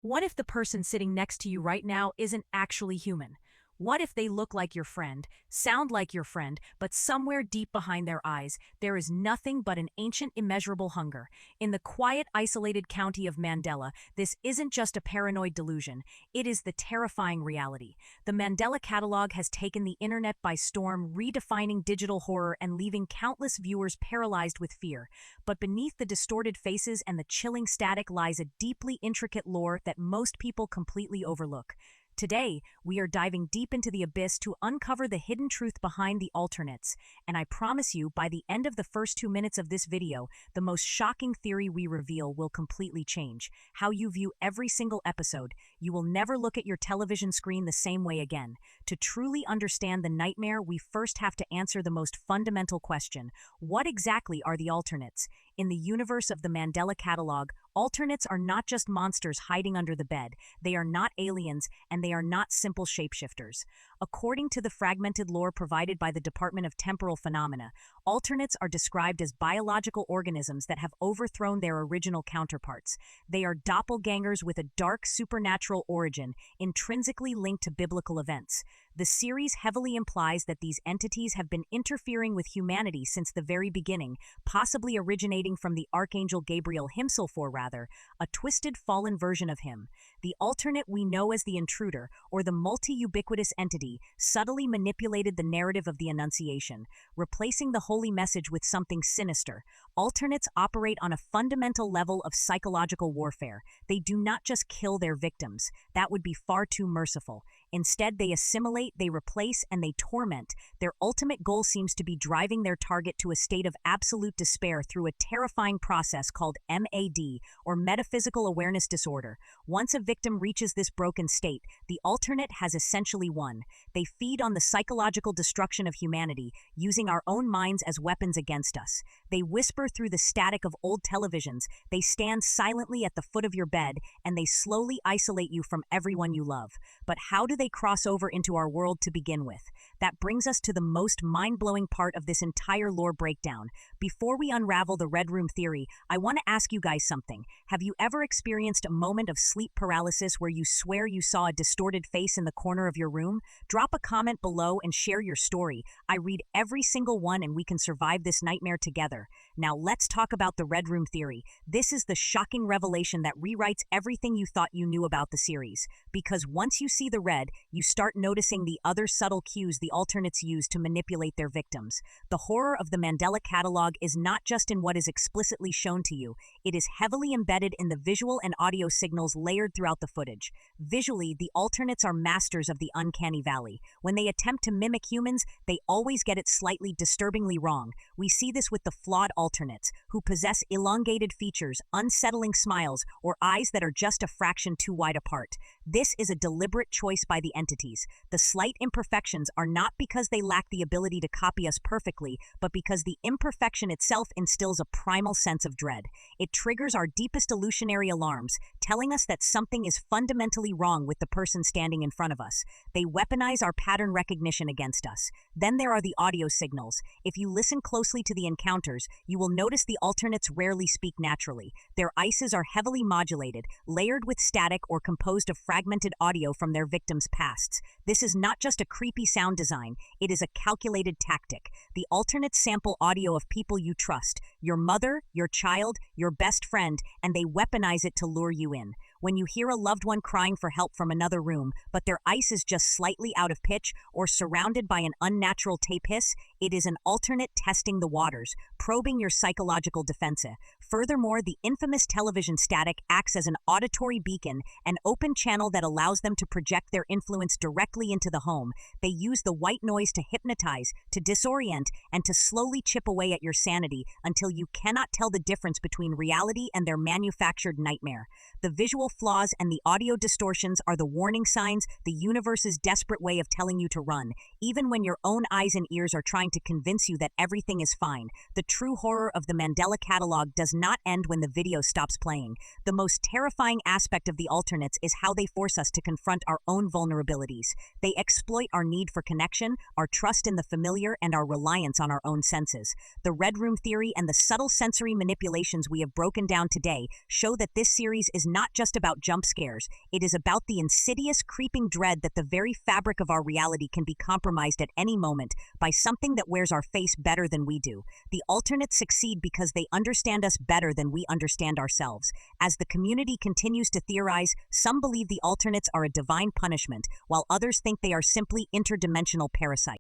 What if the person sitting next to you right now isn't actually human? What if they look like your friend, sound like your friend, but somewhere deep behind their eyes, there is nothing but an ancient, immeasurable hunger? In the quiet, isolated county of Mandela, this isn't just a paranoid delusion, it is the terrifying reality. The Mandela Catalogue has taken the internet by storm, redefining digital horror and leaving countless viewers paralyzed with fear. But beneath the distorted faces and the chilling static lies a deeply intricate lore that most people completely overlook. Today, we are diving deep into the abyss to uncover the hidden truth behind the alternates, and I promise you, by the end of the first 2 minutes of this video, the most shocking theory we reveal will completely change how you view every single episode. You will never look at your television screen the same way again. To truly understand the nightmare, we first have to answer the most fundamental question: what exactly are the alternates? In the universe of the Mandela Catalogue, alternates are not just monsters hiding under the bed, they are not aliens, and they are not simple shapeshifters. According to the fragmented lore provided by the Department of Temporal Phenomena, alternates are described as biological organisms that have overthrown their original counterparts. They are doppelgangers with a dark supernatural origin, intrinsically linked to biblical events. The series heavily implies that these entities have been interfering with humanity since the very beginning, possibly originating from the Archangel Gabriel himself, or rather, a twisted fallen version of him. The alternate we know as the intruder, or the multi-ubiquitous entity, subtly manipulated the narrative of the Annunciation, replacing the holy message with something sinister. Alternates operate on a fundamental level of psychological warfare. They do not just kill their victims. That would be far too merciful. Instead, they assimilate, they replace, and they torment. Their ultimate goal seems to be driving their target to a state of absolute despair through a terrifying process called MAD, or metaphysical awareness disorder. Once a victim reaches this broken state, the alternate has essentially won. They feed on the psychological destruction of humanity, using our own minds as weapons against us. They whisper through the static of old televisions, they stand silently at the foot of your bed, and they slowly isolate you from everyone you love. But how do they cross over into our world to begin with? That brings us to the most mind-blowing part of this entire lore breakdown. Before we unravel the Red Room theory, I want to ask you guys something. Have you ever experienced a moment of sleep paralysis where you swear you saw a distorted face in the corner of your room? Drop a comment below and share your story. I read every single one and we can survive this nightmare together. Now let's talk about the Red Room theory. This is the shocking revelation that rewrites everything you thought you knew about the series. Because once you see the red, you start noticing the other subtle cues the alternates use to manipulate their victims. The horror of the Mandela Catalogue is not just in what is explicitly shown to you, it is heavily embedded in the visual and audio signals layered throughout the footage. Visually, the alternates are masters of the uncanny valley. When they attempt to mimic humans, they always get it slightly disturbingly wrong. We see this with the flawed alternates, who possess elongated features, unsettling smiles, or eyes that are just a fraction too wide apart. This is a deliberate choice by the entities. The slight imperfections are not because they lack the ability to copy us perfectly, but because the imperfection itself instills a primal sense of dread. It triggers our deepest illusionary alarms, telling us that something is fundamentally wrong with the person standing in front of us. They weaponize our pattern recognition against us. Then there are the audio signals. If you listen closely to the encounters, you will notice the alternates rarely speak naturally. Their voices are heavily modulated, layered with static, or composed of fragmented audio from their victims' pasts. This is not just a creepy sound design, it is a calculated tactic. The alternates sample audio of people you trust, your mother, your child, your best friend, and they weaponize it to lure you in. When you hear a loved one crying for help from another room, but their ice is just slightly out of pitch or surrounded by an unnatural tape hiss, it is an alternate testing the waters, probing your psychological defense. Furthermore, the infamous television static acts as an auditory beacon, an open channel that allows them to project their influence directly into the home. They use the white noise to hypnotize, to disorient, and to slowly chip away at your sanity until you cannot tell the difference between reality and their manufactured nightmare. The visual flaws and the audio distortions are the warning signs, the universe's desperate way of telling you to run, even when your own eyes and ears are trying to convince you that everything is fine. The true horror of the Mandela Catalogue does not end when the video stops playing. The most terrifying aspect of the alternates is how they force us to confront our own vulnerabilities. They exploit our need for connection, our trust in the familiar, and our reliance on our own senses. The Red Room theory and the subtle sensory manipulations we have broken down today show that this series is not just just about jump scares. It is about the insidious, creeping dread that the very fabric of our reality can be compromised at any moment by something that wears our face better than we do. The alternates succeed because they understand us better than we understand ourselves. As the community continues to theorize, some believe the alternates are a divine punishment, while others think they are simply interdimensional parasites.